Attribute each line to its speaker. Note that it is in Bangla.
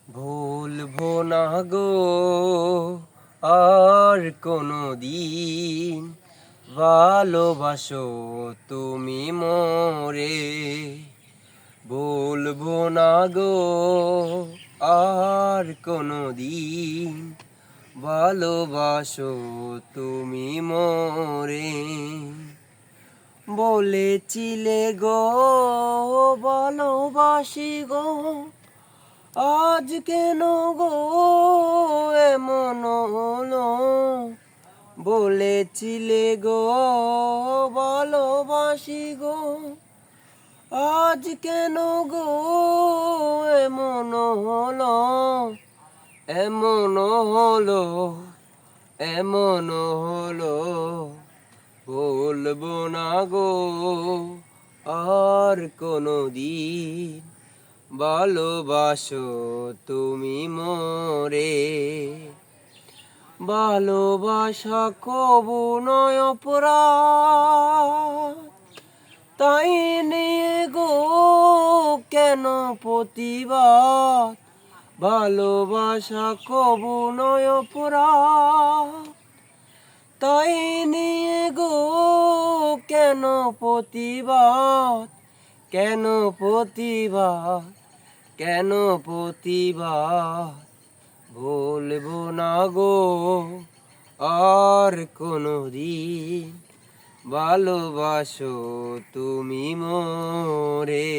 Speaker 1: ভুলবো না গো আর কোনো দিন, ভালোবাসো তুমি মোরে। ভুলবো না গো আর কোনো দিন, ভালোবাসো তুমি মোরে। বলেছিলে গো ভালোবাসি গো, আজ কেন গো এমন হলো? বলেছিলে গো ভালোবাসি গো, আজ কেন গো এমন হলো? এমন হলো, এমন হলো। বলবো না গো আর কোনো দিন, ভালোবাসো তুমি মোরে। ভালোবাসা কবু নয় অপরাধ, তাই নিয়ে গো কেন প্রতিবাদ? ভালোবাসা কবু নয় অপরাধ, তাই নিয়ে গো কেন প্রতিবাদ? কেন প্রতিবাদ? কেন প্রতিবাদ? বলবো না গো আর কোনো দিন, ভালোবাসো তুমি মোরে।